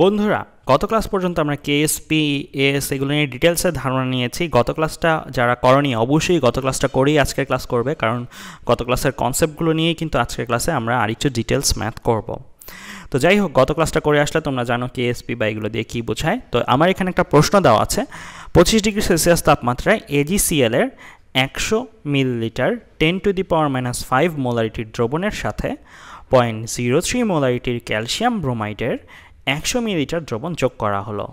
বন্ধুরা গত ক্লাস পর্যন্ত আমরা কেএসপি এস এগুলো নিয়ে ডিটেলসে ধারণা নিয়েছি। গত ক্লাসটা যারা করনি অবশ্যই গত ক্লাসটা করেই আজকের ক্লাস করবে, কারণ গত ক্লাসের কনসেপ্টগুলো নিয়েই কিন্তু আজকের ক্লাসে আমরা আরেকটু ডিটেলস ম্যাথ করব। তো যাই হোক, গত ক্লাসটা করে আসলে তোমরা জানো কেএসপি বা এগুলো দিয়ে কী বোঝায়। তো আমার এখানে একটা প্রশ্ন দেওয়া আছে, 25 ডিগ্রি সেলসিয়াস তাপমাত্রায় এজিসিএল এর 100 মিলিলিটার 10⁻⁻5 মোলারিটির দ্রবণের সাথে 0.03 মোলারিটির ক্যালসিয়াম ব্রোমাইডের 100 মিলিলিটার দ্রবণ যোগ করা হলো।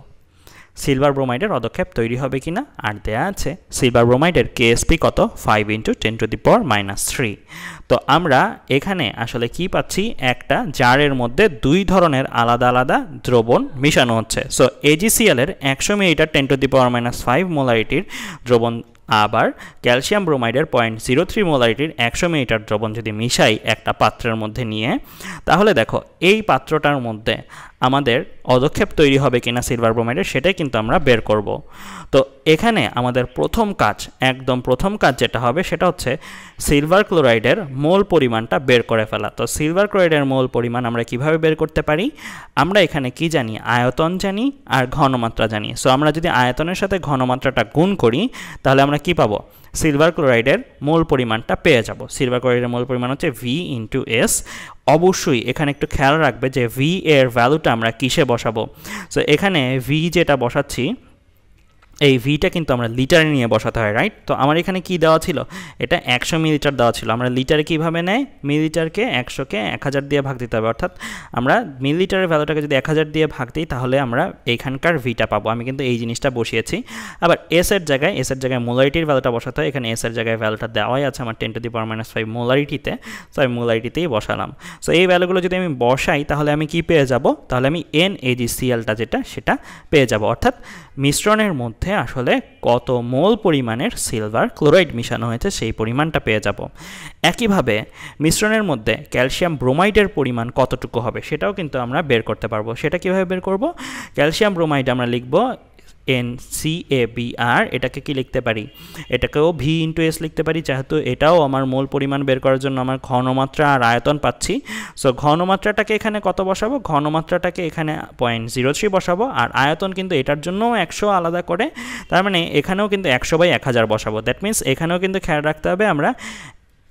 সিলভার ব্রোমাইডের পদক্ষেপ তৈরি হবে কিনা, আর দেয়া আছে সিলভার ব্রোমাইডের কেএসপি কত 5 × 10⁻³ তো আমরা এখানে আসলে কি পাচ্ছি, একটা জারের মধ্যে দুই ধরনের আলাদা আলাদা দ্রবণ মিশানো হচ্ছে। সো এজিসিএল এর 100 মিলিলিটার 10⁻⁵ মোলারিটির দ্রবণ আবার ক্যালসিয়াম ব্রোমাইডের 0.03 মোলারিটির 100 মিলিলিটার দ্রবণ যদি মিশাই একটা পাত্রের মধ্যে নিয়ে, তাহলে দেখো এই পাত্রটার মধ্যে আমাদের পদক্ষেপ তৈরি হবে কিনা সিলভার ব্রোমাইডের, সেটাই কিন্তু আমরা বের করব। তো এখানে আমাদের প্রথম কাজ যেটা হবে সেটা হচ্ছে সিলভার ক্লোরাইডের মোল পরিমাণটা বের করে ফেলা। তো সিলভার ক্লোরাইডের মোল পরিমাণ আমরা কিভাবে বের করতে পারি, আমরা এখানে কি জানি, আয়তন জানি আর ঘনমাত্রা জানি। সো আমরা যদি আয়তনের সাথে ঘনমাত্রাটা গুণ করি তাহলে আমরা কি পাবো, সিলভার ক্লোরাইডের মোল পরিমাণটা পেয়ে যাব। সিলভার ক্লোরাইডের মোল পরিমাণ হচ্ছে V × S। অবশ্যই এখানে একটু খেয়াল রাখবে যে V এর ভ্যালুটা আমরা কিসে বসাবো। সো এখানে V যেটা বসাচ্ছি, এই ভিটা কিন্তু আমরা লিটারে নিয়ে বসাতে হয়, রাইট? তো আমার এখানে কি দেওয়া ছিল, এটা 100 মিলিলিটার দেওয়া ছিল। আমরা লিটারে কীভাবে নেয়, মিলিলিটারকে 100কে 1000 দিয়ে ভাগ দিতে হবে, অর্থাৎ আমরা মিলিলিটারের ভ্যালুটাকে যদি 1000 দিয়ে ভাগ দিই তাহলে আমরা এইখানকার ভিটা পাবো। আমি কিন্তু এই জিনিসটা বসিয়েছি। আবার এস এর জায়গায় মোলারিটির ভ্যালুটা বসাতে হয়। এখানে এস এর জায়গায় ভ্যালুটা দেওয়াই আছে আমার 10⁻⁵ মোলারিটিতে, সো আমি মোলারিটিতেই বসালাম। সো এই ভ্যালুগুলো যদি আমি বসাই তাহলে আমি কি পেয়ে যাব, তাহলে আমি NaGCl-টা সেটা পেয়ে যাব, অর্থাৎ মিশ্রণের মধ্যে আসলে কত মোল পরিমাণের সিলভার ক্লোরাইড মিশানো হয়েছে সেই পরিমাণটা পেয়ে যাব। একইভাবে মিশ্রণের মধ্যে ক্যালসিয়াম ব্রোমাইডের পরিমাণ কতটুকু হবে সেটাও কিন্তু আমরা বের করতে পারবো। সেটা কিভাবে বের করব, ক্যালসিয়াম ব্রোমাইড আমরা লিখব NCABr, এটাকে কি লিখতে পারি, এটাকেও V × S লিখতে পারি, যেহেতু এটাও আমার মোল পরিমাণ বের করার জন্য আমার ঘনমাত্রা আর আয়তন পাচ্ছি। সো ঘনমাত্রাটাকে এখানে কত বসাবো, ঘনমাত্রাটাকে এখানে 0.03 বসাবো, আর আয়তন কিন্তু এটার জন্যও 100 আলাদা করে, তার মানে এখানেও কিন্তু 100/1000 বসাবো। দ্যাট মিনস এখানেও কিন্তু খেয়াল রাখতে হবে আমরা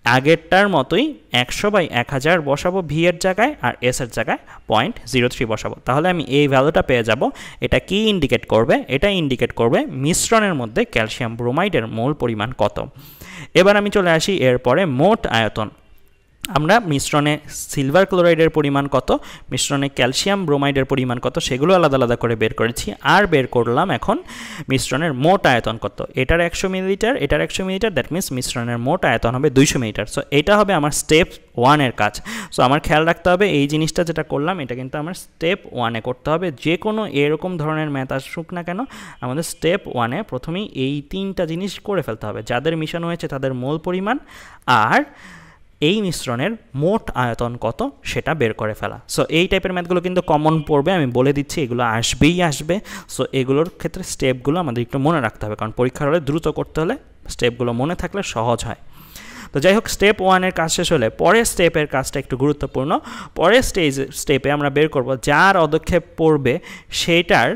আগেরটার মতোই 100/1000 বসাবো V এর জায়গায়, আর S এর জায়গায় 0.03 বসাবো। তাহলে আমি এই ভ্যালুটা পেয়ে যাব। এটা কি ইন্ডিকেট করবে, এটা ইন্ডিকেট করবে মিশ্রণের মধ্যে ক্যালসিয়াম ব্রোমাইডের মোল পরিমাণ কত। এবার আমি চলে আসি এরপরে মোট আয়তন। আমরা মিশ্রণে সিলভার ক্লোরাইডের পরিমাণ কত, মিশ্রণে ক্যালসিয়াম ব্রোমাইডের পরিমাণ কত, সেগুলো আলাদা আলাদা করে বের করেছি। আর বের করলাম এখন মিশ্রণের মোট আয়তন কত। এটার 100 মিলিলিটার, এটার 100 মিলিলিটার, দ্যাট মিনস মিশ্রণের মোট আয়তন হবে 200 মিলিলিটার। সো এটা হবে আমার স্টেপ 1 এর কাজ। সো আমার খেয়াল রাখতে হবে এই জিনিসটা যেটা করলাম এটা কিন্তু আমার স্টেপ 1-এ করতে হবে। যে কোনো এরকম ধরনের ম্যাথ আসুক না কেন, আমাদের স্টেপ 1-এ প্রথমেই এই 3টা জিনিস করে ফেলতে হবে, যাদের মিশানো হয়েছে তাদের মোল পরিমাণ আর এই মিশ্রণের মোট আয়তন কত সেটা বের করে ফেলা। সো এই টাইপের ম্যাথগুলো কিন্তু কমন পড়বে, আমি বলে দিচ্ছি, এগুলো আসবে। সো এগুলোর ক্ষেত্রে স্টেপগুলো আমাদের একটু মনে রাখতে হবে, কারণ পরীক্ষার হলে দ্রুত করতে হলে স্টেপগুলো মনে থাকলে সহজ হয়। তো যাই হোক, স্টেপ 1-এর কাজ শেষ হলে পরের স্টেপের কাজটা একটু গুরুত্বপূর্ণ। পরের স্টেপে আমরা বের করব যার পদক্ষেপ পড়বে সেটার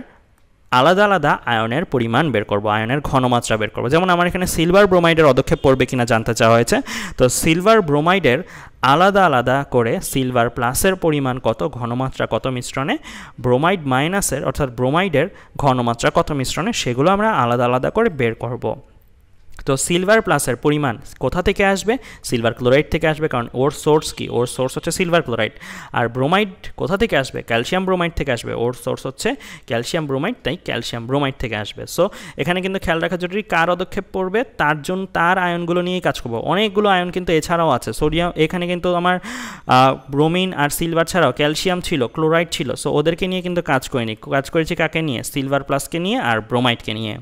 আলাদা আলাদা আয়নের পরিমাণ বের করব, আয়নের ঘনমাত্রা বের করব। যেমন আমার এখানে সিলভার ব্রোমাইডের পদক্ষেপ পড়বে কিনা জানতে চাওয়া হয়েছে। তো সিলভার ব্রোমাইডের আলাদা আলাদা করে সিলভার প্লাসের পরিমাণ কত, ঘনমাত্রা কত মিশ্রণে, ব্রোমাইড মাইনাসের অর্থাৎ ব্রোমাইডের ঘনমাত্রা কত মিশ্রণে, সেগুলো আমরা আলাদা আলাদা করে বের করব। তো সিলভার প্লাসের পরিমাণ কোথা থেকে আসবে, সিলভার ক্লোরাইড থেকে আসবে, কারণ ওর সোর্স কি, ওর সোর্স হচ্ছে সিলভার ক্লোরাইড। আর ব্রোমাইড কোথা থেকে আসবে, ক্যালসিয়াম ব্রোমাইড থেকে আসবে, ওর সোর্স হচ্ছে ক্যালসিয়াম ব্রোমাইড, তাই ক্যালসিয়াম ব্রোমাইড থেকে আসবে। সো এখানে কিন্তু খেয়াল রাখা জরুরি কার পদক্ষেপ পড়বে তার আয়নগুলো নিয়েই কাজ করবো। অনেকগুলো আয়ন কিন্তু এছাড়াও আছে, সোডিয়াম, এখানে কিন্তু আমার ব্রোমিন আর সিলভার ছাড়াও ক্যালসিয়াম ছিল, ক্লোরাইড ছিল। সো ওদেরকে নিয়ে কিন্তু কাজ করেছি কাকে নিয়ে, সিলভার প্লাসকে নিয়ে আর ব্রোমাইডকে নিয়ে।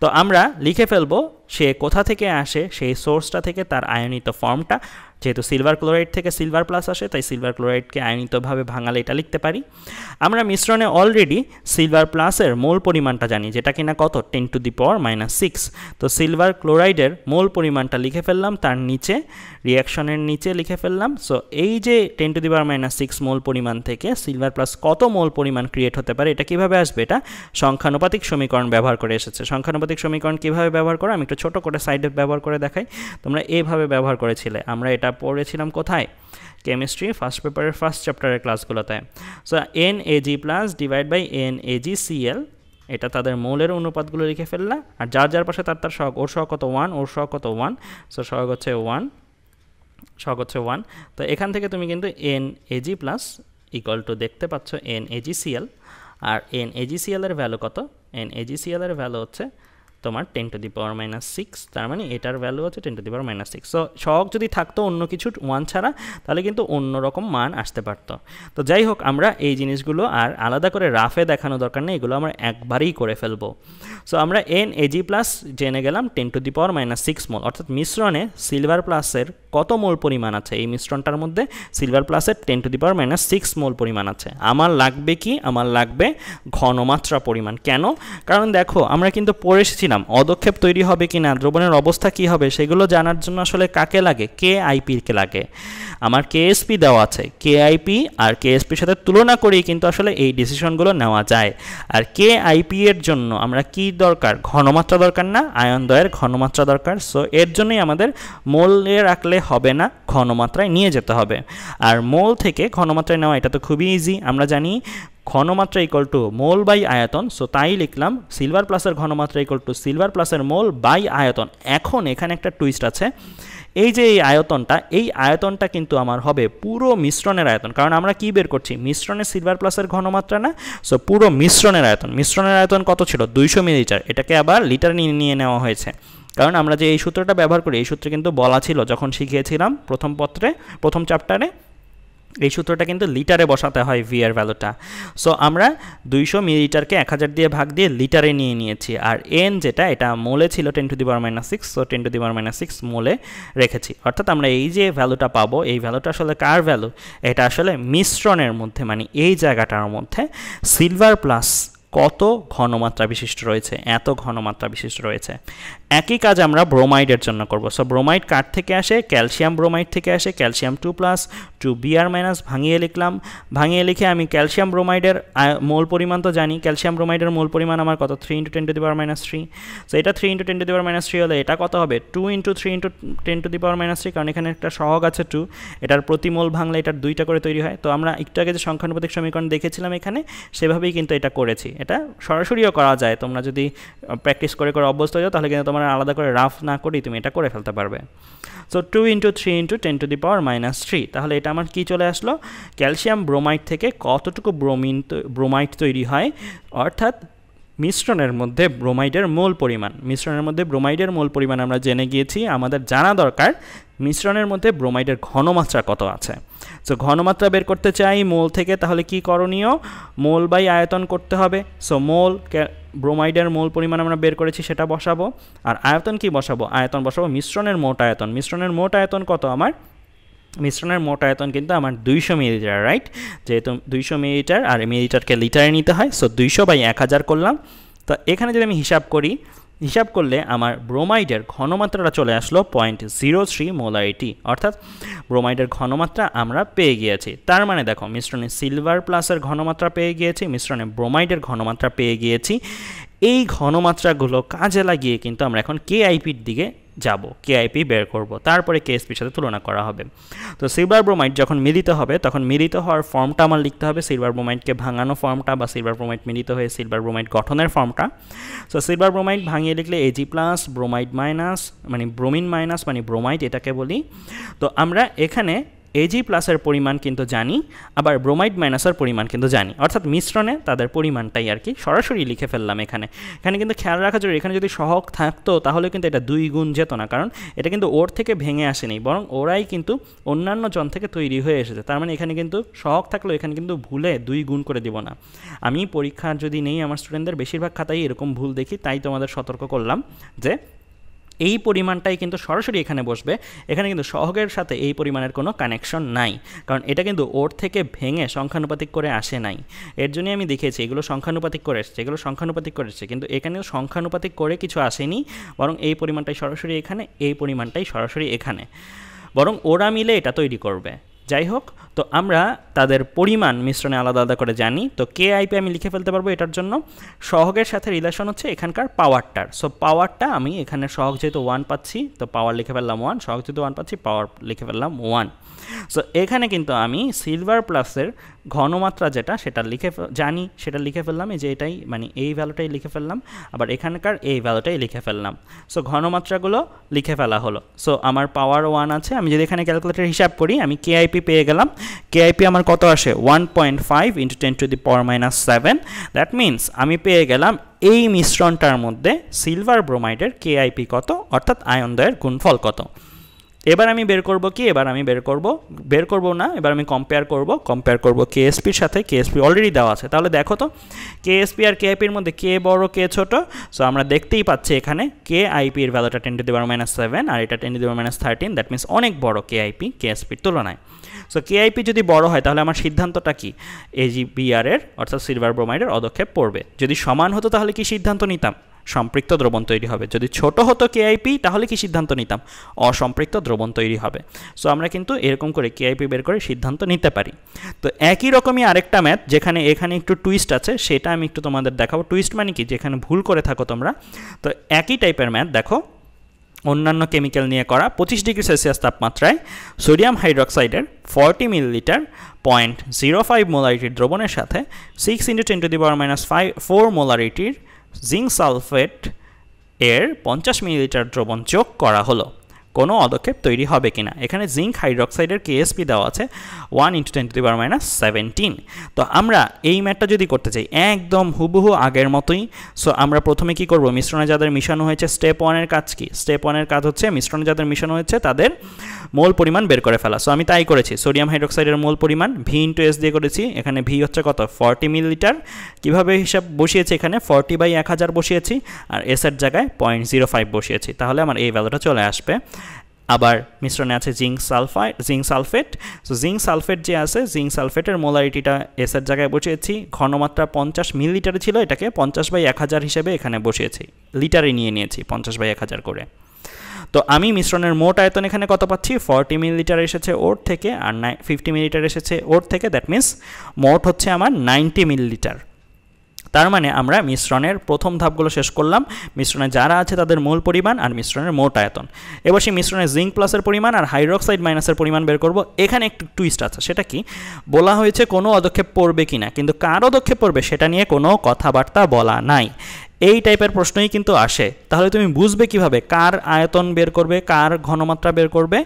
তো আমরা লিখে ফেলবো সে কোথা থেকে আসে, সেই সোর্সটা থেকে তার আয়নিত ফর্মটা যেহেতু সিলভার ক্লোরাইড থেকে সিলভার প্লাস আসে, তাই সিলভার ক্লোরাইডকে আয়নিতভাবে ভাঙালে এটা লিখতে পারি। আমরা মিশ্রণে অলরেডি সিলভার প্লাসের মোল পরিমাণটা জানি, যেটা কিনা কত 10⁻⁻6। তো সিলভার ক্লোরাইডের মোল পরিমাণটা লিখে ফেললাম, তার নিচে রিয়াকশনের নিচে লিখে ফেললাম। সো এই যে 10⁻⁻6 মোল পরিমাণ থেকে সিলভার প্লাস কত মোল পরিমাণ ক্রিয়েট হতে পারে, এটা কিভাবে আসবে, এটা সংখ্যানুপাতিক সমীকরণ ব্যবহার করে এসেছে। সংখ্যানুপাতিক সমীকরণ কিভাবে ব্যবহার করে আমি একটু ছোট করে সাইডে ব্যবহার করে দেখাই। তোমরা এইভাবে ব্যবহার করেছিলে, আমরা এটা পড়েছিলাম কোথায়, কেমিস্ট্রি ফার্স্ট পেপারের ফার্স্ট চ্যাপ্টারের ক্লাসগুলোতে। So NAG plus divide by NAgCl, এটা তাদের মৌলের অনুপাতগুলো লিখে ফেললা, আর যার যার পাশে তার তার সহগ, ওর সহগ কত 1, ওর সহগ কত 1, সো সহগ হচ্ছে 1, সহগ হচ্ছে 1। তো এখান থেকে তুমি কিন্তু NAG প্লাস ইকুয়াল টু দেখতে পাচ্ছ NAgCl, আর NAgCl এর ভ্যালু কত, NAgCl এর ভ্যালু হচ্ছে তোমার 10⁻⁻6, তার মানে এটার ভ্যালু হচ্ছে 10⁻⁻6। সো সহগ যদি থাকতো অন্য কিছু 1 ছাড়া, তাহলে কিন্তু অন্য রকম মান আসতে পারতো। তো যাই হোক, আমরা এই জিনিসগুলো আর আলাদা করে রাফে দেখানো দরকার নেই, এগুলো আমরা একবারেই করে ফেলবো। সো আমরা NAG প্লাস জেনে গেলাম 10⁻⁻6 মোল, অর্থাৎ মিশ্রণে সিলভার প্লাসের কত মোল পরিমাণ আছে, এই মিশ্রণটার মধ্যে সিলভার প্লাসের 10⁻⁻6 মোল পরিমাণ আছে। আমার লাগবে কি, আমার লাগবে ঘনমাত্রা পরিমাণ। কেন? কারণ দেখো আমরা কিন্তু পড়ে এসেছিলাম অদক্ষেপ তৈরি হবে কি না, দ্রবণের অবস্থা কি হবে, সেগুলো জানার জন্য আসলে কাকে লাগে, KIP-কে লাগে। আমার KSP দেওয়া আছে, KIP আর KSP-র সাথে তুলনা করেই কিন্তু আসলে এই ডিসিশনগুলো নেওয়া যায়। আর KIP এর জন্য আমরা কি দরকার, ঘনমাত্রা দরকার না, আয়ন দ্বয়ের ঘনমাত্রা দরকার। সো এর জন্যই আমাদের মোলে রাখলে হবে না, ঘনমাত্রায় নিয়ে যেতে হবে। আর মোল থেকে ঘনমাত্রায় নেওয়া এটা তো খুবই ইজি, আমরা জানি ঘনমাত্রা ইকুয়াল টু মোল বাই আয়তন। সো তাই লিখলাম সিলভার প্লাসের ঘনমাত্রা ইকুয়াল টু সিলভার প্লাসের মোল বাই আয়তন। এখন এখানে একটা টুইস্ট আছে, এই যে এই আয়তনটা কিন্তু আমার হবে পুরো মিশ্রণের আয়তন, কারণ আমরা কি বের করছি, মিশ্রণের সিলভার প্লাসের ঘনমাত্রা না। সো পুরো মিশ্রণের আয়তন কত ছিল, 200 মিলিলিটার। এটাকে আবার লিটার নিয়ে নেওয়া হয়েছে, কারণ আমরা যে এই সূত্রটা ব্যবহার করি, এই সূত্রে কিন্তু বলা ছিল যখন শিখিয়েছিলাম প্রথম চ্যাপ্টারে, এই সূত্রটা কিন্তু লিটারে বসাতে হয় ভি এর ভ্যালুটা। সো আমরা 200 মিলিলিটারকে 1000 দিয়ে ভাগ দিয়ে লিটারে নিয়ে নিয়েছি, আর এন যেটা এটা মোলে ছিল 10⁻⁻6, সো 10⁻⁻6 মোলে রেখেছি। অর্থাৎ আমরা এই যে ভ্যালুটা পাবো, এই ভ্যালুটা আসলে কার ভ্যালু, এটা আসলে মিশ্রণের মধ্যে, মানে এই জায়গাটার মধ্যে সিলভার প্লাস কত ঘনমাত্রা বিশিষ্ট রয়েছে, এত ঘনমাত্রা বিশিষ্ট রয়েছে। একই কাজ আমরা ব্রোমাইডের জন্য করব। সো ব্রোমাইড কার থেকে আসে, ক্যালসিয়াম ব্রোমাইড থেকে আসে, ক্যালসিয়াম 2+, 2Br- ভাঙিয়ে লিখলাম। ভাঙিয়ে লিখে আমি ক্যালসিয়াম ব্রোমাইডের মোল পরিমাণ তো জানি, ক্যালসিয়াম ব্রোমাইডের মোল পরিমাণ আমার কত, 3 × 10⁻³ সো এটা 3 × 10⁻³ হলে এটা কত হবে, 2 × 3 × 10⁻³, কারণ এখানে একটা সহগ আছে 2, এটার প্রতি মোল ভাঙলে এটার 2টা করে তৈরি হয়। তো আমরা একটু আগে যে সংখ্যানুপাতিক সমীকরণ দেখেছিলাম এখানে, সেভাবেই কিন্তু এটা করেছি। এটা সরাসরিও করা যায়, তোমরা যদি প্র্যাকটিস করে অভ্যস্ত হয়ে যাও, তাহলে কিন্তু তোমরা আলাদা করে রাফ না করেই তুমি এটা করে ফেলতে পারবে। সো 2 × 3 × 10⁻³ তাহলে এটা আমার কি চলে আসলো, ক্যালসিয়াম ব্রোমাইড থেকে কতটুকু ব্রোমাইড তৈরি হয়, অর্থাৎ মিশ্রণের মধ্যে ব্রোমাইডের মোল পরিমাণ আমরা জেনে গিয়েছি। আমাদের জানা দরকার মিশ্রণের মধ্যে ব্রোমাইডের ঘনমাত্রা কত আছে। সো ঘনমাত্রা বের করতে চাই মোল থেকে, তাহলে কি করণীয়, মোল বাই আয়তন করতে হবে। সো ব্রোমাইডের মোল পরিমাণ আমরা বের করেছি সেটা বসাবো, আর আয়তন কি বসাবো, আয়তন বসাবো মিশ্রণের মোট আয়তন। মিশ্রণের মোট আয়তন কত আমার, মিশ্রণের মোট আয়তন কিন্তু আমার 200 মিলিলিটার, রাইট, যেহেতু 200 মিলিলিটার আর মিলিলিটারকে লিটারে নিতে হয়। সো 200/1000 করলাম। তো এখানে যদি আমি হিসাব করলে আমার ব্রোমাইডের ঘনমাত্রাটা চলে আসলো 0.03 মোলারিটি, অর্থাৎ ব্রোমাইডের ঘনমাত্রা আমরা পেয়ে গিয়েছি। তার মানে দেখো, মিশ্রণে সিলভার প্লাসের ঘনমাত্রা পেয়ে গিয়েছি, মিশ্রণে ব্রোমাইডের ঘনমাত্রা পেয়ে গিয়েছি। এই ঘনমাত্রাগুলো কাজে লাগিয়ে কিন্তু আমরা এখন KIP-র দিকে যাব, KIP বের করব, তারপরে KSP-র সাথে তুলনা করা হবে। তো সিলভার ব্রোমাইড যখন মিলিত হবে, তখন মিলিত হওয়ার ফর্মটা আমার লিখতে হবে, সিলভার ব্রোমাইডকে ভাঙানো ফর্মটা, বা সিলভার ব্রোমাইড মিলিত হয়ে সিলভার ব্রোমাইড গঠনের ফর্মটা। সো সিলভার ব্রোমাইড ভাঙিয়ে লিখলে Ag+, ব্রোমাইড মাইনাস মানে ব্রোমিন মাইনাস মানে ব্রোমাইড, এটাকে বলি। তো আমরা এখানে Ag+-এর পরিমাণ কিন্তু জানি, আবার ব্রোমাইড মাইনাসের পরিমাণ কিন্তু জানি, অর্থাৎ মিশ্রণে তাদের পরিমাণটাই আর কি সরাসরি লিখে ফেললাম এখানে কিন্তু খেয়াল রাখা জরুরি, এখানে যদি সহগ থাকতো তাহলে কিন্তু এটা 2 গুণ যেত না, কারণ এটা কিন্তু ওর থেকে ভেঙে আসেনি, বরং ওরাই কিন্তু অন্যান্য জন থেকে তৈরি হয়ে এসেছে। তার মানে এখানে কিন্তু সহগ থাকলেও এখানে কিন্তু ভুলে 2 গুণ করে দিব না। আমি পরীক্ষা যদি নেই, আমার স্টুডেন্টদের বেশিরভাগ খাতায় এরকম ভুল দেখি, তাই তোমাদের সতর্ক করলাম যে এই পরিমাণটাই কিন্তু সরাসরি এখানে বসবে। এখানে কিন্তু সহগের সাথে এই পরিমাণের কোনো কানেকশন নাই, কারণ এটা কিন্তু ওর থেকে ভেঙে সংখ্যানুপাতিক করে আসে নাই। এর জন্যই আমি দেখেছি এগুলো সংখ্যানুপাতিক করে এসছে, এগুলো সংখ্যানুপাতিক করে এসছে, কিন্তু এখানেও সংখ্যানুপাতিক করে কিছু আসেনি, বরং এই পরিমাণটাই সরাসরি এখানে, এই পরিমাণটাই সরাসরি এখানে, বরং ওরা মিলে এটা তৈরি করবে। যাই হোক, তো আমরা তাদের পরিমাণ মিশ্রণে আলাদা আলাদা করে জানি। তো কেআইপি আমি লিখে ফেলতে পারবো এটার জন্য। সহগের সাথে রিলেশন হচ্ছে এখানকার পাওয়ারটার। সো পাওয়ারটা আমি এখানে সহগ যেহেতু 1 পাচ্ছি, তো পাওয়ার লিখে ফেললাম 1, সহগ যেহেতু 1 পাচ্ছি, পাওয়ার লিখে ফেললাম 1। সো এখানে কিন্তু আমি সিলভার প্লাসের ঘনমাত্রা যেটা সেটা জানি, সেটা লিখে ফেললাম, এই যে এটাই মানে এই ভ্যালুটাই লিখে ফেললাম, আবার এখানকার এই ভ্যালুটাই লিখে ফেললাম। সো ঘনমাত্রাগুলো লিখে ফেলা হলো। সো আমার পাওয়ার 1 আছে, আমি যদি এখানে ক্যালকুলেটর হিসাব করি আমি কেআইপি পেয়ে গেলাম। কেআইপি আমার কত আসে 1.5 × 10⁻⁷। দ্যাট মিনস আমি পেয়ে গেলাম এই মিশ্রণটার মধ্যে সিলভার ব্রোমাইডের কেআইপি কত, অর্থাৎ আয়নদ্বয়ের গুণফল কত। এবার আমি বের করব কি, এবার আমি বের করব না, এবার আমি কম্পেয়ার করব কেএসপির সাথে। কেএসপি অলরেডি দেওয়া আছে, তাহলে দেখো তো কেএসপি আর কেআইপির মধ্যে কে বড় কে ছোট। সো আমরা দেখতেই পাচ্ছি এখানে কেআইপি এর ভ্যালুটা 10⁻⁷ আর এটা 10⁻13। দ্যাট মিনস অনেক বড় কেআইপি কেএসপির তুলনায়। সো কেআইপি যদি বড় হয় তাহলে আমার সিদ্ধান্তটা কি, এজিবিআর এর অর্থাৎ সিলভার ব্রোমাইডের অদক্ষেপ পড়বে। যদি সমান হতো তাহলে কি সিদ্ধান্ত নিতাম, সম্পৃক্ত দ্রবণ তৈরি হবে। যদি ছোট হতো কেআইপি তাহলে কি সিদ্ধান্ত নিতাম, অসম্পৃক্ত দ্রবণ তৈরি হবে। সো আমরা কিন্তু এরকম করে কেআইপি বের করে সিদ্ধান্ত নিতে পারি। তো একই রকমই আরেকটা ম্যাথ যেখানে এখানে একটু টুইস্ট আছে, সেটা আমি একটু তোমাদের দেখাবো। টুইস্ট মানে কি, যেখানে ভুল করে থাকো তোমরা। তো একই টাইপের ম্যাথ দেখো, অন্যান্য কেমিক্যাল নিয়ে করা। 25°C তাপমাত্রায় সোডিয়াম হাইড্রক্সাইডের 40 মিলিলিটার 0.05 মোলারিটির দ্রবণের সাথে 6 × 10⁻⁴ মোলারিটির জিঙ্ক সালফেট এর 50 মিলিলিটার দ্রবণ যোগ করা হলো। কোনো অদক্ষেপ তৈরি হবে কিনা। এখানে জিঙ্ক হাইড্রক্সাইডের কেএসপি দেওয়া আছে 1 × 10⁻17। তো আমরা এই ম্যাথটা যদি করতে চাই একদম হুবহু আগের মতোই। সো আমরা প্রথমে কি করব, মিশ্রণে যাদের মিশানো হয়েছে স্টেপ 1 এর কাজ কি, স্টেপ 1 এর কাজ হচ্ছে মিশ্রণে যাদের মিশানো হয়েছে তাদের মোল পরিমাণ বের করে ফেলা। সো আমি তাই করেছি, সোডিয়াম হাইড্রক্সাইডের মোল পরিমাণ V × S দিয়ে করেছি। এখানে ভি হচ্ছে কত 40 মিলিলিটার। কীভাবে হিসাব বসিয়েছি, এখানে 40/1000 বসিয়েছি আর এস এর জায়গায় 0.05 বসিয়েছি, তাহলে আমার এই ভ্যালুটা চলে আসবে। আবার মিশ্রণে আছে zinc sulphate. So zinc sulphate যে আছে, জিঙ্ক সালফেটের মোলারিটিটা এস এর জায়গায় বসিয়েছি। ঘনমাত্রা 50 মিলিলিটারে ছিল, এটাকে 50/1000 হিসেবে এখানে বসিয়েছি, লিটারে নিয়েছি 50/1000 করে। তো আমি মিশ্রণের মোট আয়তন এখানে কত পাচ্ছি, 40 মিলিলিটার এসেছে ওর থেকে আর 50 মিলিলিটার এসেছে ওর থেকে। দ্যাট মিনস মোট হচ্ছে আমার 90 মিলিলিটার। তার মানে আমরা মিশ্রণের প্রথম ধাপগুলো শেষ করলাম, মিশ্রণে যারা আছে তাদের মোল পরিমাণ আর মিশ্রণের মোট আয়তন। এবার সেই মিশ্রণে জিঙ্ক প্লাসের পরিমাণ আর হাইড্রক্সাইড মাইনাসের পরিমাণ বের করব। এখানে একটু টুইস্ট আছে, সেটা কি, বলা হয়েছে কোনো অদক্ষেপ পড়বে কিনা, কিন্তু কার অদক্ষেপ পড়বে সেটা নিয়ে কোনো কথাবার্তা বলা নাই। এই টাইপের প্রশ্নই কিন্তু আসে। তাহলে তুমি বুঝবে কিভাবে কার আয়তন বের করবে, কার ঘনমাত্রা বের করবে।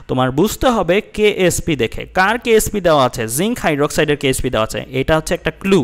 তোমার বুঝতে হবে কেএসপি দেখে। কার কেএসপি দেওয়া আছে, জিঙ্ক হাইড্রক্সাইডের কেএসপি দেওয়া আছে, এটা হচ্ছে একটা ক্লু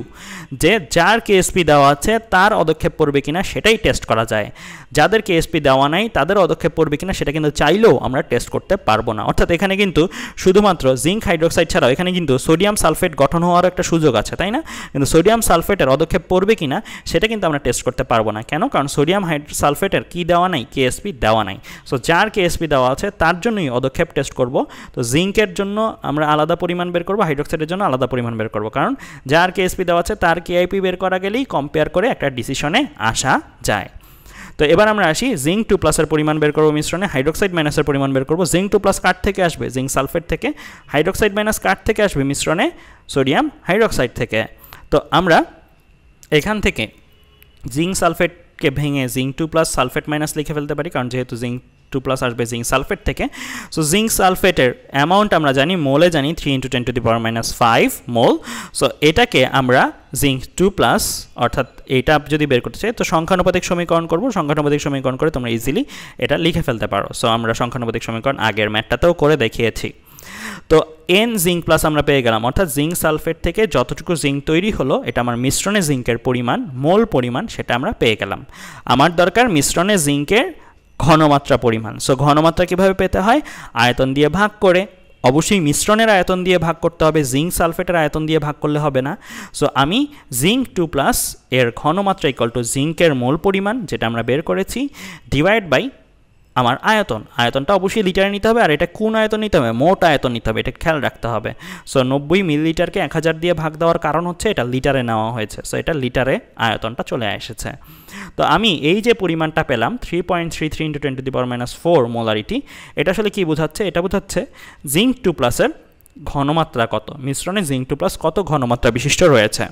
যে যার কেএসপি দেওয়া আছে তার অদক্ষেপ পড়বে কিনা সেটাই টেস্ট করা যায়। যাদের কেএসপি দেওয়া নাই তাদের অদক্ষেপ পড়বে কিনা সেটা কিন্তু চাইলেও আমরা টেস্ট করতে পারবো না। অর্থাৎ এখানে কিন্তু শুধুমাত্র জিঙ্ক হাইড্রক্সাইড ছাড়াও এখানে কিন্তু সোডিয়াম সালফেট গঠন হওয়ার একটা সুযোগ আছে, তাই না? কিন্তু সোডিয়াম সালফেটের অদক্ষেপ পড়বে কিনা সেটা কিন্তু আমরা টেস্ট করতে পারবো না। কেন? কারণ সোডিয়াম সালফেটের কি দেওয়া নাই, কেএসপি দেওয়া নাই। সো যার কেএসপি দেওয়া আছে তার জন্যই অদক্ষেপ টেস্ট করব। তো জিঙ্কের জন্য আমরা আলাদা পরিমাণ বের করব, হাইড্রক্সাইডের জন্য আলাদা পরিমাণ বের করব, কারণ যার কেএসপি দেওয়া আছে তার কেআইপি বের করা গেলেই কম্পেয়ার করে একটা ডিসিশনে আসা যায়। তো এবার আমরা আসি জিঙ্ক 2+ এর পরিমাণ বের করব মিশ্রণে, হাইড্রক্সাইড মাইনাসের পরিমাণ বের করব। জিঙ্ক 2+ কাঠ থেকে আসবে, জিঙ্ক সালফেট থেকে। হাইড্রক্সাইড মাইনাস কাঠ থেকে আসবে মিশ্রণে, সোডিয়াম হাইড্রক্সাইড থেকে। তো আমরা এখান থেকে জিঙ্ক সালফেটকে ভেঙে জিঙ্ক 2+ সালফেট মাইনাস লিখে ফেলতে পারি, কারণ যেহেতু জিঙ্ক 2+ আসবে জিঙ্ক সালফেট থেকে। সো জিঙ্ক সালফেটের অ্যামাউন্ট আমরা জানি, মোলে জানি 3 × 10⁻⁵ মোল। সো এটাকে আমরা জিঙ্ক 2+, অর্থাৎ এটা যদি বের করতে চাই তো সংখ্যানুপাতিক সমীকরণ করব। সংখ্যানুপাতিক সমীকরণ করে তোমরা ইজিলি এটা লিখে ফেলতে পারো। সো আমরা সংখ্যানুপাতিক সমীকরণ আগের ম্যাথটাতেও করে দেখিয়েছি। তো এন জিঙ্ক প্লাস আমরা পেয়ে গেলাম, অর্থাৎ জিঙ্ক সালফেট থেকে যতটুকু জিঙ্ক তৈরি হলো এটা আমার মিশ্রণে জিঙ্কের পরিমাণ, মোল পরিমাণ, সেটা আমরা পেয়ে গেলাম। আমার দরকার মিশ্রণে জিঙ্কের ঘনমাত্রা পরিমাণ। সো ঘনমাত্রা কীভাবে পেতে হয়, আয়তন দিয়ে ভাগ করে। অবশ্যই মিশ্রণের আয়তন দিয়ে ভাগ করতে হবে, জিঙ্ক সালফেটের আয়তন দিয়ে ভাগ করলে হবে না। সো আমি জিঙ্ক 2+ এর ঘনমাত্রা = জিঙ্কের মোল পরিমাণ যেটা আমরা বের করেছি, ডিভাইড বাই আমার আয়তনটা অবশ্যই লিটারে নিতে হবে, আর এটা কোন আয়তন নিতে হবে, মোট আয়তন নিতে হবে, এটা খেয়াল রাখতে হবে। সো 90 মিলিলিটারকে 1000 দিয়ে ভাগ দেওয়ার কারণ হচ্ছে এটা লিটারে নেওয়া হয়েছে, সো এটা লিটারে আয়তনটা চলে এসেছে। তো আমি এই যে পরিমাণটা পেলাম 3.33 × 10⁻⁴ মোলারিটি, এটা আসলে কি বোঝাচ্ছে, এটা বোঝাচ্ছে জিঙ্ক 2+ ঘনমাত্রা কত, মিশ্রণে জিঙ্ক 2+ কত ঘনমাত্রা বিশিষ্ট রয়েছে।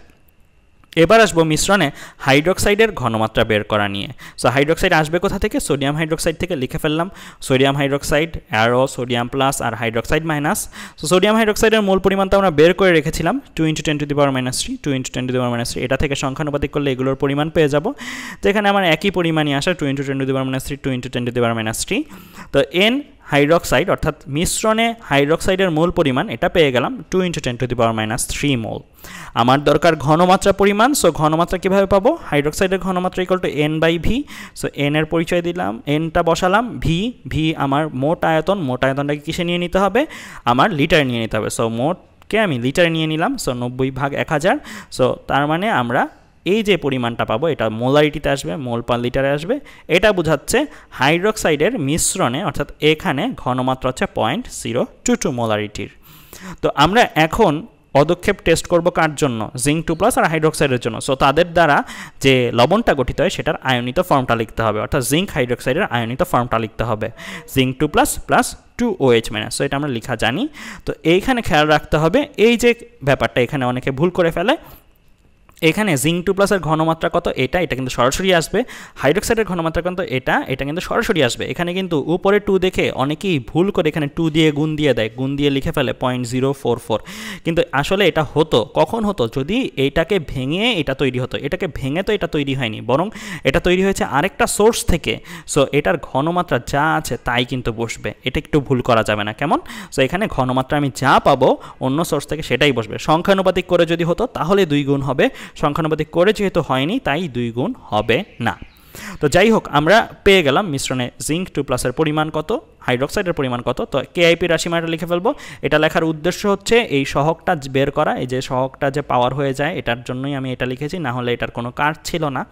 এবার আসবো মিশ্রণে হাইড্রোক্সাইডের ঘনমাত্রা বের করা নিয়ে। সো হাইড্রোক্সাইড আসবে কোথা থেকে, সোডিয়াম হাইড্রোক্সাইড থেকে লিখে ফেললাম, sodium hydroxide arrow sodium plus আর হাইড্রোক্সাইড মাইনাস। সো সোডিয়াম হাইড্রোক্সাইডের মোল পরিমাণটা আমরা বের করে রেখেছিলাম 2 × 10⁻³ 2 × 10⁻³, এটা থেকে সংখ্যানুপাতিক করলে এগুলোর পরিমাণ পেয়ে যাব, তো এখানে আমার একই পরিমাণই আসে 2 × 10⁻³ 2 × 10⁻³। তো n হাইড্রোক্সাইড অর্থাৎ মিশ্রণে হাইড্রোক্সাইডের মোল পরিমাণ এটা পেয়ে গেলাম 2 × 10⁻³ মোল। আমার দরকার ঘনমাত্রা পরিমাণ, সো ঘনমাত্রা কীভাবে পাবো, হাইড্রোক্সাইডের ঘনমাত্রা n/v। সো n এর পরিচয় দিলাম, nটা বসালাম, v আমার মোট আয়তনটাকে কিসে নিয়ে নিতে হবে, আমার লিটারে নিয়ে নিতে হবে। সো মোটকে আমি লিটারে নিয়ে নিলাম, সো 90 ভাগ 1000। সো তার মানে আমরা এই যে পরিমাণটা পাবো এটা মোলারিটিতে আসবে, মোল পার লিটারে আসবে। এটা বোঝাচ্ছে হাইড্রোক্সাইডের মিশ্রণে, অর্থাৎ এখানে ঘনমাত্রা হচ্ছে 0.022 মোলারিটির। তো আমরা এখন পদক্ষেপ টেস্ট করব কার জন্য, জিঙ্ক 2+ আর হাইড্রোক্সাইডের জন্য। সো তাদের দ্বারা যে লবণটা গঠিত হয় সেটার আয়নিত ফর্মটা লিখতে হবে, অর্থাৎ জিঙ্ক হাইড্রোক্সাইডের আয়নিত ফর্মটা লিখতে হবে, জিঙ্ক 2+ প্লাস 2OH-। সো এটা আমরা লেখা জানি। তো এইখানে খেয়াল রাখতে হবে এই যে ব্যাপারটা, এখানে অনেকে ভুল করে ফেলে, এখানে জিঙ্ক 2+ এর ঘনমাত্রা কত, এটা কিন্তু সরাসরি আসবে, হাইড্রোক্সাইডের ঘনমাত্রা কত, এটা কিন্তু সরাসরি আসবে। এখানে কিন্তু উপরে 2 দেখে অনেকেই ভুল করে এখানে 2 দিয়ে গুণ দিয়ে লিখে ফেলে 0.044, কিন্তু আসলে এটা হতো, কখন হতো, যদি এইটাকে ভেঙে এটা তৈরি হতো, এটাকে ভেঙে তো এটা তৈরি হয়নি, বরং এটা তৈরি হয়েছে আরেকটা সোর্স থেকে। সো এটার ঘনমাত্রা যা আছে তাই কিন্তু বসবে, এটা একটু ভুল করা যাবে না, কেমন। সো এখানে ঘনমাত্রা আমি যা পাবো অন্য সোর্স থেকে সেটাই বসবে। সংখ্যানুপাতিক করে যদি হতো তাহলে 2 গুণ হবে, সংখ্যানুপাতিক করে যেহেতু হয়নি তাই 2 গুণ হবে না। তো যাই হোক, আমরা পেয়ে গেলাম মিশ্রণে জিঙ্ক 2+ এর পরিমাণ কত, হাইড্রোক্সাইডের পরিমাণ কত। তো কেআইপি রাশিমালাটা লিখে ফেলবো। এটা লেখার উদ্দেশ্য হচ্ছে এই সহগটা বের করা, এই যে সহগটা যে পাওয়ার হয়ে যায় এটার জন্যই আমি এটা লিখেছি, না হলে এটার কোনো কাজ ছিল না।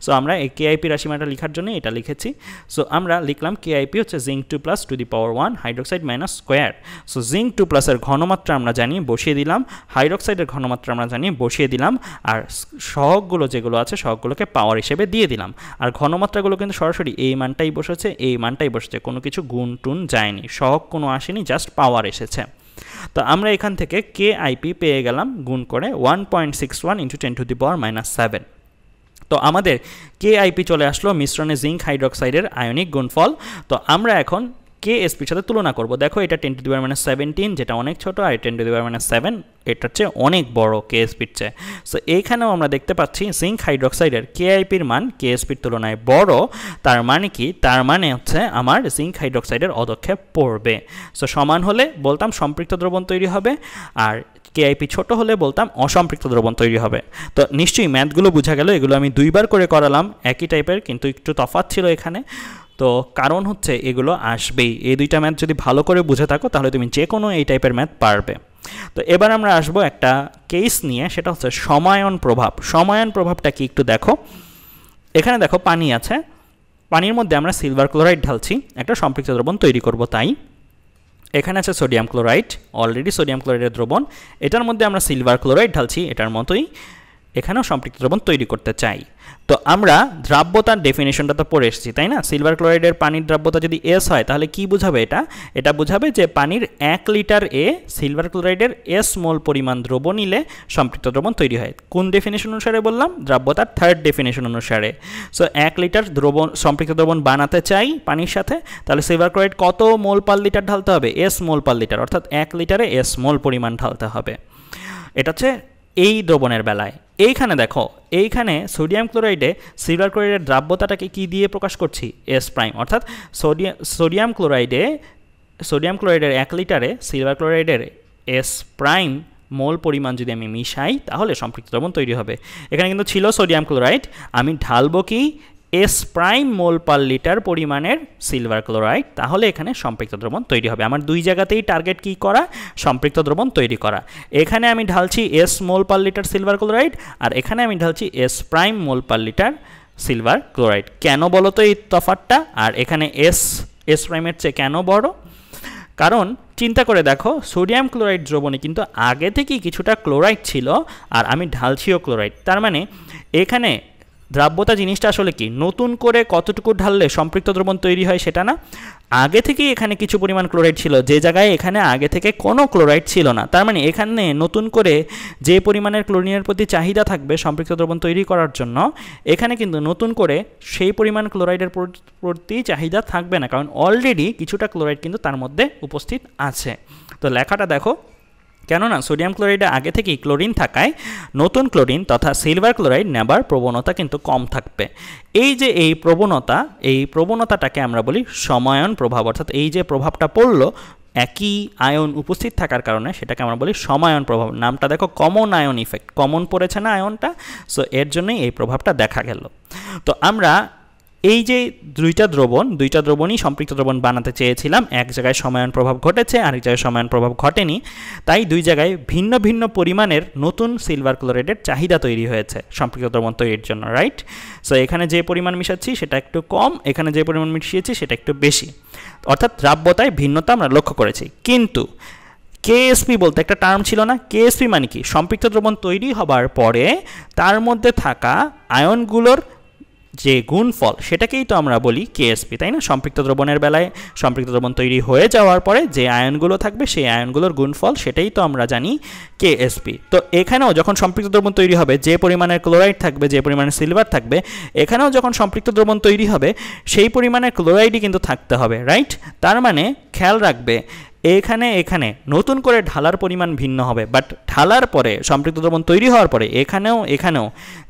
সো আমরা এই কেআইপি রাশিমালাটা লেখার জন্য এটা লিখেছি। সো আমরা লিখলাম কেআইপি হচ্ছে zinc 2+ two the power 1 hydroxide minus square. So zinc 2+ এর ঘনমাত্রা আমরা জানি, বসিয়ে দিলাম, হাইড্রোক্সাইডের ঘনমাত্রা আমরা জানি, বসিয়ে দিলাম, আর সহগগুলো যেগুলো আছে সহগগুলোকে পাওয়ার হিসেবে দিয়ে দিলাম। আর ঘনমাত্রাগুলো কিন্তু সরাসরি এই মানটাই বসেছে, এই মানটাই বসেছে, কোনো কিছু গুণ টুন যায়নি, সহগ কোনো আসেনি, জাস্ট পাওয়ার এসেছে। তো আমরা এখান থেকে কেআইপি পেয়ে গেলাম গুণ করে 1.61 × 10⁻⁷। তো আমাদের কেআইপি চলে আসলো মিশ্রণে জিঙ্ক হাইড্রোক্সাইডের আয়নিক গুণফল। তো আমরা এখন কেএসপির সাথে তুলনা করব। দেখো এটা 10⁻17 যেটা অনেক ছোট, আর 10⁻7 এটার চেয়ে অনেক বড় কেএসপির চেয়ে। সো এইখানেও আমরা দেখতে পাচ্ছি জিঙ্ক হাইড্রোক্সাইডের কেআইপির মান কেএসপির তুলনায় বড়। তার মানে কি, তার মানে হচ্ছে আমার জিঙ্ক হাইড্রোক্সাইডের অদক্ষেপ পড়বে। সো সমান হলে বলতাম সম্পৃক্ত দ্রবণ তৈরি হবে, আর কেআইপি ছোট হলে বলতাম অসম্পৃক্ত দ্রবণ তৈরি হবে। তো নিশ্চয়ই ম্যাথগুলো বোঝা গেল, এগুলো আমি 2 বার করে করালাম, একই টাইপের, কিন্তু একটু তফাৎ ছিল এখানে। তো কারণ হচ্ছে এগুলো আসবেই, এই 2টা ম্যাথ যদি ভালো করে বুঝে থাকো তাহলে তুমি যে কোনো এই টাইপের ম্যাথ পারবে। তো এবার আমরা আসবো একটা কেস নিয়ে, সেটা হচ্ছে সমায়ন প্রভাব। সমায়ন প্রভাবটা কি একটু দেখো। এখানে দেখো পানি আছে, পানির মধ্যে আমরা সিলভার ক্লোরাইড ঢালছি, একটা সম্পৃক্ত দ্রবণ তৈরি করব। তাই এখানে আছে সোডিয়াম ক্লোরাইড, অলরেডি সোডিয়াম ক্লোরাইডের দ্রবণ, এটার মধ্যে আমরা সিলভার ক্লোরাইড ঢালছি, এটার মতোই এখানেও সম্পৃক্ত দ্রবণ তৈরি করতে চাই। তো আমরা দ্রাব্যতার ডেফিনেশনটা তো পড়ে এসেছি, তাই না। সিলভার ক্লোরাইডের পানির দ্রাব্যতা যদি এস হয় তাহলে কি বোঝাবে, এটা বোঝাবে যে পানির 1 লিটার এ সিলভার ক্লোরাইডের এস মোল পরিমাণ দ্রব্য নিলে সম্পৃক্ত দ্রবণ তৈরি হয়। কোন ডেফিনেশন অনুসারে বললাম, দ্রাব্যতার 3rd ডেফিনেশন অনুসারে। সো 1 লিটার দ্রবণ সম্পৃক্ত দ্রবণ বানাতে চাই পানির সাথে, তাহলে সিলভার ক্লোরাইড কত মোল পার লিটার ঢালতে হবে, এস মোল পার লিটার, অর্থাৎ 1 লিটারে এস মোল পরিমাণ ঢালতে হবে। এটা হচ্ছে এই দ্রবণের বেলায়। এইখানে দেখো, এইখানে সোডিয়াম ক্লোরাইডে সিলভার ক্লোরাইডের দ্রাব্যতাটাকে কি দিয়ে প্রকাশ করছি, এস প্রাইম, অর্থাৎ সোডিয়াম ক্লোরাইডের 1 লিটারে সিলভার ক্লোরাইডের এস প্রাইম মোল পরিমাণ যদি আমি মিশাই তাহলে সম্পৃক্ত দ্রবণ তৈরি হবে। এখানে কিন্তু ছিল সোডিয়াম ক্লোরাইড, আমি ঢালবো কি S prime mole per litre পরিমাণের সিলভার ক্লোরাইড, তাহলে এখানে সম্পৃক্ত দ্রবণ তৈরি হবে। আমার 2 জায়গাতেই টার্গেট কি করা, সম্পৃক্ত দ্রবণ তৈরি করা। এখানে আমি ঢালছি S mole per litre silver chloride, আর এখানে আমি ঢালছি S prime mole per litre silver chloride. কেন বলো তো এই তফাৎটা, আর এখানে এস এস প্রাইমের চেয়ে কেন বড়? কারণ চিন্তা করে দেখো, সোডিয়াম ক্লোরাইড দ্রবণে কিন্তু আগে থেকেই কিছুটা ক্লোরাইড ছিল, আর আমি ঢালছিও ক্লোরাইড। তার মানে এখানে দ্রাব্যতা জিনিসটা আসলে কি, নতুন করে কতটুকু ঢাললে সম্পৃক্ত দ্রবণ তৈরি হয় সেটা না, আগে থেকেই এখানে কিছু পরিমাণ ক্লোরাইড ছিল যে জায়গায় এখানে আগে থেকে কোনো ক্লোরাইড ছিল না। তার মানে এখানে নতুন করে যে পরিমাণের ক্লোরিনের প্রতি চাহিদা থাকবে সম্পৃক্ত দ্রবণ তৈরি করার জন্য, এখানে কিন্তু নতুন করে সেই পরিমাণ ক্লোরাইডের প্রতি চাহিদা থাকবে না, কারণ অলরেডি কিছুটা ক্লোরাইড কিন্তু তার মধ্যে উপস্থিত আছে। তো লেখাটা দেখো, কেননা সোডিয়াম ক্লোরাইডে আগে থেকেই ক্লোরিন থাকায় নতুন ক্লোরিন তথা সিলভার ক্লোরাইড নেবার প্রবণতা কিন্তু কম থাকবে। এই যে এই প্রবণতাটাকে আমরা বলি সমায়ন প্রভাব, অর্থাৎ এই যে প্রভাবটা পড়লো একই আয়ন উপস্থিত থাকার কারণে সেটাকে আমরা বলি সমায়ন প্রভাব। নামটা দেখো, কমন আয়ন ইফেক্ট, কমন পড়েছে না আয়নটা, সো এর জন্যই এই প্রভাবটা দেখা গেল। তো আমরা এই যে দুইটা দ্রবণই সম্পৃক্ত দ্রবণ বানাতে চেয়েছিলাম, এক জায়গায় সমায়ন প্রভাব ঘটেছে, আরেক জায়গায় সমায়ন প্রভাব ঘটেনি, তাই দুই জায়গায় ভিন্ন ভিন্ন পরিমাণের নতুন সিলভার ক্লোরাইডের চাহিদা তৈরি হয়েছে সম্পৃক্ত দ্রবণ তৈরির জন্য, রাইট? সো এখানে যে পরিমাণ মিশাচ্ছি সেটা একটু কম, এখানে যে পরিমাণ মিশিয়েছি সেটা একটু বেশি, অর্থাৎ দ্রাব্যতায় ভিন্নতা আমরা লক্ষ্য করেছি। কিন্তু কেএসপি বলতে একটা টার্ম ছিল না? কেএসপি মানে কি, সম্পৃক্ত দ্রবণ তৈরি হবার পরে তার মধ্যে থাকা আয়নগুলোর যে গুণফল সেটাকেই তো আমরা বলি কেএসপি, তাই না? সম্পৃক্ত দ্রবণের বেলায় সম্পৃক্ত দ্রবণ তৈরি হয়ে যাওয়ার পরে যে আয়নগুলো থাকবে সেই আয়নগুলোর গুণফল, সেটাই তো আমরা জানি কেএসপি। তো এখানেও যখন সম্পৃক্ত দ্রবণ তৈরি হবে, যে পরিমাণের ক্লোরাইড থাকবে, যে পরিমাণের সিলভার থাকবে, এখানেও যখন সম্পৃক্ত দ্রবণ তৈরি হবে সেই পরিমাণের ক্লোরাইডই কিন্তু থাকতে হবে, রাইট? তার মানে খেয়াল রাখবে, এখানে নতুন করে ঢালার পরিমাণ ভিন্ন হবে, বাট ঢালার পরে সম্পৃক্ত দ্রবণ তৈরি হওয়ার পরে এখানেও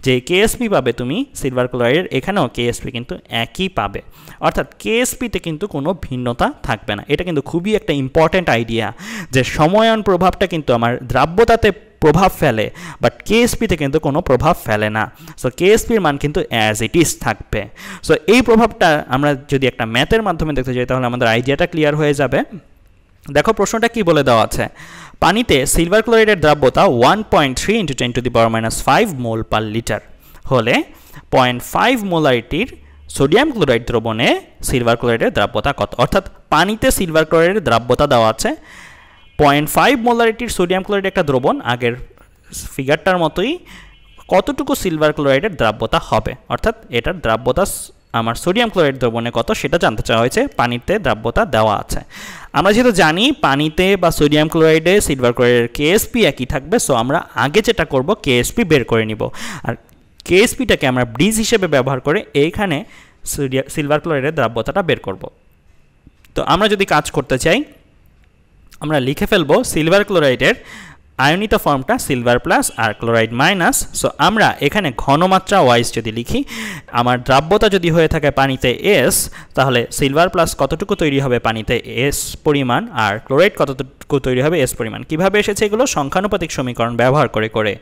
যে কেএসপি পাবে তুমি সিলভার ক্লোরাইডের, এখানেও কেএসপি কিন্তু একই পাবে, অর্থাৎ কেএসপিতে কিন্তু কোনো ভিন্নতা থাকবে না। এটা কিন্তু খুবই একটা ইম্পর্ট্যান্ট আইডিয়া যে সমায়ন প্রভাবটা কিন্তু আমার দ্রাব্যতাতে প্রভাব ফেলে, বাট কেএসপিতে কিন্তু কোনো প্রভাব ফেলে না। সো কেএসপির মান কিন্তু অ্যাজ ইট ইজ থাকবে। সো এই প্রভাবটা আমরা যদি একটা ম্যাথের মাধ্যমে দেখতে যাই তাহলে আমাদের আইডিয়াটা ক্লিয়ার হয়ে যাবে। দেখো প্রশ্নটা কি বলে দেওয়া আছে, পানিতে সিলভার ক্লোরাইডের দ্রাব্যতা 1.3 × 10⁻⁵ মোল পার লিটার হলে 0.5 মোলারিটির সোডিয়াম ক্লোরাইড দ্রবণে সিলভার ক্লোরাইডের দ্রাব্যতা কত? অর্থাৎ পানিতে সিলভার ক্লোরাইডের দ্রাব্যতা দেওয়া আছে, 0.5 মোলারিটির সোডিয়াম ক্লোরাইড একটা দ্রবণ, আগের ফিগারটার মতোই কতটুকু সিলভার ক্লোরাইডের দ্রাব্যতা হবে, অর্থাৎ এটার দ্রাব্যতা আমার সোডিয়াম ক্লোরাইড দ্রবণে কত সেটা জানতে চাওয়া হয়েছে, পানিতে দ্রাব্যতা দেওয়া আছে। আমরা যেহেতু জানি পানিতে বা সোডিয়াম ক্লোরাইডে সিলভার ক্লোরাইডের কেএসপি একই থাকবে, সো আমরা আগে যেটা করব কেএসপি বের করে নিব, আর কেএসপিটাকে আমরা ব্রিজ হিসেবে ব্যবহার করে এইখানে সিলভার ক্লোরাইডের দ্রাব্যতাটা বের করব। তো আমরা যদি কাজ করতে চাই আমরা লিখে ফেলবো সিলভার ক্লোরাইডের আয়নিত ফর্মটা সিলভার প্লাস আর ক্লোরাইড মাইনাস। সো আমরা এখানে ঘনমাত্রা ওয়াইজ যদি লিখি, আমার দ্রাব্যতা যদি হয়ে থাকে পানিতে এস, তাহলে সিলভার প্লাস কতটুকু তৈরি হবে পানিতে এস পরিমাণ, আর ক্লোরাইড কতটুকু তৈরি হবে এস পরিমাণ। কিভাবে এসেছে এগুলো? সংখ্যানুপাতিক সমীকরণ ব্যবহার করে।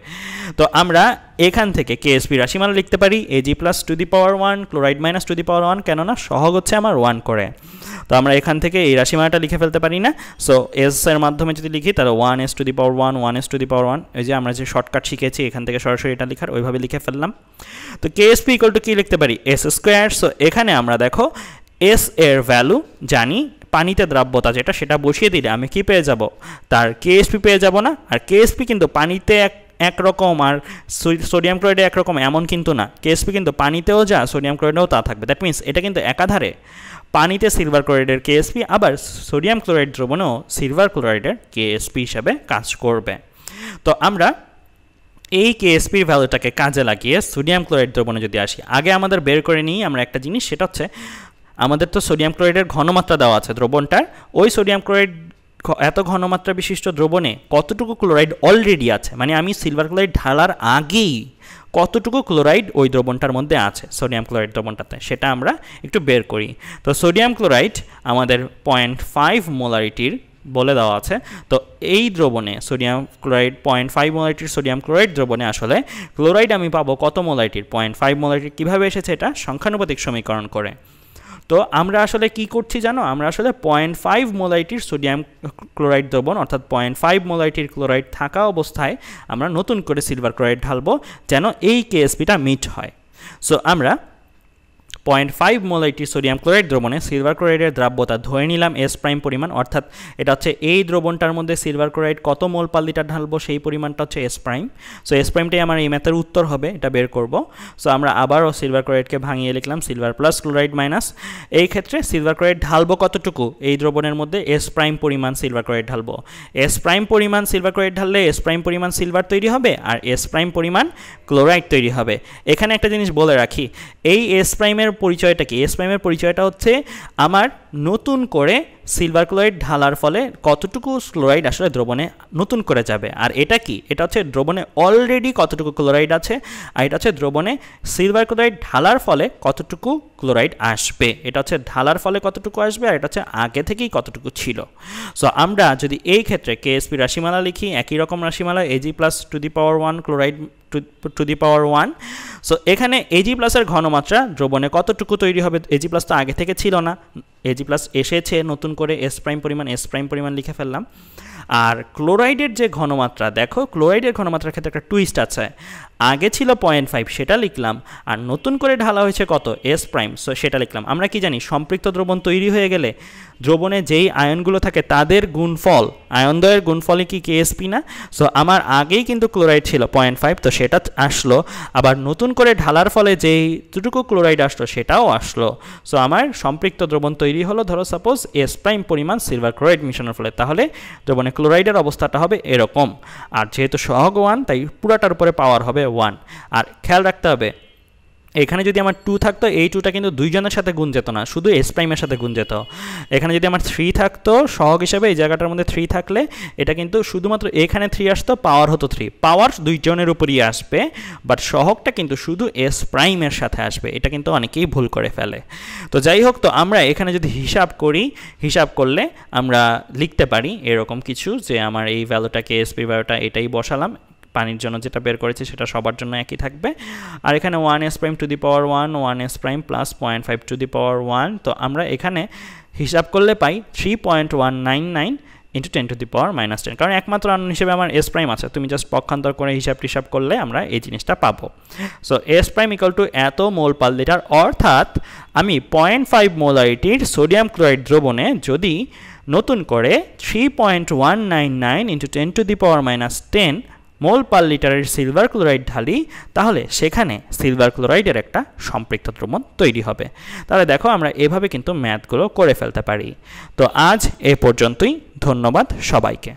তো আমরা এখান থেকে কেএসপি রাশিমালা লিখতে পারি Ag+1 ক্লোরাইড -1, কেননা সহগ হচ্ছে আমার 1 করে। তো আমরা এখান থেকে এই রাশিমালাটা লিখে ফেলতে পারি না, সো এস এর মাধ্যমে যদি লিখি তাহলে 1s⁻1 এই যে আমরা যে শর্টকাট শিখেছি এখান থেকে সরাসরি এটা লিখার, ওইভাবে লিখে ফেললাম। তো কেএসপি ইকুয়াল টু কি লিখতে পারি? s²। সো এখানে আমরা দেখো এস এর ভ্যালু জানি, পানিতে দ্রাব্যতা যেটা সেটা বসিয়ে দিলে আমি কি পেয়ে যাব? তার কেএসপি পেয়ে যাব না? আর কেএসপি কিন্তু পানিতে একরকম আর সোডিয়াম ক্লোরাইডে একরকম এমন কিন্তু না, কেএসপি কিন্তু পানিতেও যা সোডিয়াম ক্লোরাইডেও তা থাকবে। দ্যাট মিনস এটা কিন্তু একাধারে পানিতে সিলভার ক্লোরাইডের কেএসপি আবার সোডিয়াম ক্লোরাইড দ্রবণেও সিলভার ক্লোরাইডের কেএসপি হিসাবে কাজ করবে। তো আমরা এই কেএসপির ভ্যালুটাকে কাজে লাগিয়ে সোডিয়াম ক্লোরাইড দ্রবণে যদি আসি, আগে আমাদের বের করে নিই আমরা একটা জিনিস, সেটা হচ্ছে আমাদের তো সোডিয়াম ক্লোরাইডের ঘনমাত্রা দেওয়া আছে দ্রবণটার, ওই সোডিয়াম ক্লোরাইড এত ঘনমাত্রা বিশিষ্ট দ্রবণে কতটুকু ক্লোরাইড অলরেডি আছে, মানে আমি সিলভার ক্লোরাইড ঢালার আগেই কতটুকু ক্লোরাইড ওই দ্রবণটার মধ্যে আছে সোডিয়াম ক্লোরাইড দ্রবণটাতে, সেটা আমরা একটু বের করি। তো সোডিয়াম ক্লোরাইড আমাদের 0.5 মোলারিটির বলে দেওয়া আছে। তো এই দ্রবণে সোডিয়াম ক্লোরাইড 0.5 মোলারিটির সোডিয়াম ক্লোরাইড দ্রবণে আসলে ক্লোরাইড আমি পাবো কত মোলারিটির? 0.5 মোলারিটির। কীভাবে এসেছে এটা? সংখ্যানুপাতিক সমীকরণ করে। তো আমরা আসলে কি করছি জানো? আমরা আসলে 0.5 মোলারিটির সোডিয়াম ক্লোরাইড দ্রবণ, অর্থাৎ 0.5 মোলারিটির ক্লোরাইড থাকা অবস্থায় আমরা নতুন করে সিলভার ক্লোরাইড ঢালবো যেন এই কেএসপিটা মিট হয়। সো আমরা 0.5 মোলারিটি সোডিয়াম ক্লোরাইড দ্রবণে সিলভার ক্লোরাইডের দ্রাব্যতা ধরে নিলাম এস প্রাইম পরিমাণ, অর্থাৎ এটা হচ্ছে এই দ্রবণটার মধ্যে সিলভার ক্লোরাইড কত মোল পার লিটার ঢালবো সেই পরিমাণটা হচ্ছে এস প্রাইম। সো এস প্রাইমটাই আমার এই ম্যাথের উত্তর হবে, এটা বের করব। সো আমরা আবারও সিলভার ক্লোরাইডকে ভাঙিয়ে লিখলাম সিলভার প্লাস ক্লোরাইড মাইনাস, এই ক্ষেত্রে সিলভার ক্লোরাইড ঢালবো কতটুকু, এই দ্রবণের মধ্যে এস প্রাইম পরিমাণ সিলভার ক্লোরাইড ঢালবো। এস প্রাইম পরিমাণ সিলভার ক্লোরাইড ঢাললে এস প্রাইম পরিমাণ সিলভার তৈরি হবে আর এস প্রাইম পরিমাণ ক্লোরাইড তৈরি হবে। এখানে একটা জিনিস বলে রাখি, এই এস প্রাইমের পরিচয়টা কি? এস প্রাইমের পরিচয়টা হচ্ছে আমার নতুন করে সিলভার ক্লোরাইড ঢালার ফলে কতটুকু ক্লোরাইড আসলে দ্রবণে নতুন করে যাবে। আর এটা কি? এটা হচ্ছে দ্রবণে অলরেডি কতটুকু ক্লোরাইড আছে, আর এটা হচ্ছে দ্রবণে সিলভার ক্লোরাইড ঢালার ফলে কতটুকু ক্লোরাইড আসবে। এটা হচ্ছে ঢালার ফলে কতটুকু আসবে, আর এটা হচ্ছে আগে থেকেই কতটুকু ছিল। সো আমরা যদি এই ক্ষেত্রে কেএসপি রাশিমালা লিখি, একই রকম রাশিমালা Ag plus two the power 1 chloride two the power 1। So এখানে Ag প্লাসের ঘনমাত্রা দ্রবণে কতটুকু তৈরি হবে, Ag প্লাস তো আগে থেকে ছিল না, Ag প্লাস এসেছে নতুন করে এস প্রাইম পরিমাণ লিখে ফেললাম। আর ক্লোরাইডের যে ঘনমাত্রা, দেখো ক্লোরাইডের ঘনমাত্রার ক্ষেত্রে একটা টুইস্ট আছে, আগে ছিল 0.5 সেটা লিখলাম, আর নতুন করে ঢালা হয়েছে কত, এস প্রাইম, সো সেটা লিখলাম। আমরা কি জানি সম্পৃক্ত দ্রবণ তৈরি হয়ে গেলে দ্রবণে যেই আয়নগুলো থাকে তাদের গুণফল, আয়নদ্বয়ের গুণফলই কি কেএসপি না? সো আমার আগেই কিন্তু ক্লোরাইড ছিল 0.5, তো সেটা আসলো, আবার নতুন করে ঢালার ফলে যেইটুকু ক্লোরাইড আসলো সেটাও আসলো। সো আমার সম্পৃক্ত দ্রবণ তৈরি হলো, ধরো সাপোজ এস প্রাইম পরিমাণ সিলভার ক্লোরাইড মিশনের ফলে, তাহলে দ্রবণে ক্লোরাইডের অবস্থাটা হবে এরকম। আর যেহেতু সহগ 1 তাই পুরাটার উপরে পাওয়ার হবে 1। আর খেয়াল রাখতে হবে, এখানে যদি আমার 2 থাকতো, এই 2টা কিন্তু দুইজনের সাথে গুণ যেত না, শুধু এস প্রাইমের সাথে গুণ যেত। এখানে যদি আমার 3 থাকতো সহগ হিসেবে, এই জায়গাটার মধ্যে 3 থাকলে এটা কিন্তু শুধুমাত্র এখানে 3 আসতো, পাওয়ার হতো 3, পাওয়ার দুইজনের উপরই আসবে, বাট সহগটা কিন্তু শুধু এস প্রাইমের সাথে আসবে। এটা কিন্তু অনেকেই ভুল করে ফেলে। তো যাই হোক, তো আমরা এখানে যদি হিসাব করি, হিসাব করলে আমরা লিখতে পারি এরকম কিছু, যে আমার এই ভ্যালুটা কেএসপি ভ্যালুটা এটাই বসালাম, পানির জন্য যেটা বের করেছি সেটা সবার জন্য একই থাকবে। আর এখানে 1s prime to the power 1, 1s prime plus 0.5 to the power 1। তো আমরা এখানে হিসাব করলে পাই 3.199 ইন্টু 10 টু দি পাওয়ার -10, কারণ একমাত্র আয়ন হিসেবে আমার এস প্রাইম আছে। তুমি জাস্ট পক্ষান্তর করে হিসাব করলে আমরা এই জিনিসটা পাবো। So S prime equal to এত মোল পার লিটার, অর্থাৎ আমি 0.5 মোলারিটির সোডিয়াম ক্লোরাইড দ্রবণে যদি নতুন করে 3.199 ইন্টু 10 টু দি পাওয়ার -10 মোল পার লিটারের সিলভার ক্লোরাইড ঢালি, তাহলে সেখানে সিলভার ক্লোরাইডের একটা সম্পৃক্ত দ্রবণ তৈরি হবে। তাহলে দেখো আমরা এভাবে কিন্তু ম্যাথগুলো করে ফেলতে পারি। তো আজ এ পর্যন্তই, ধন্যবাদ সবাইকে।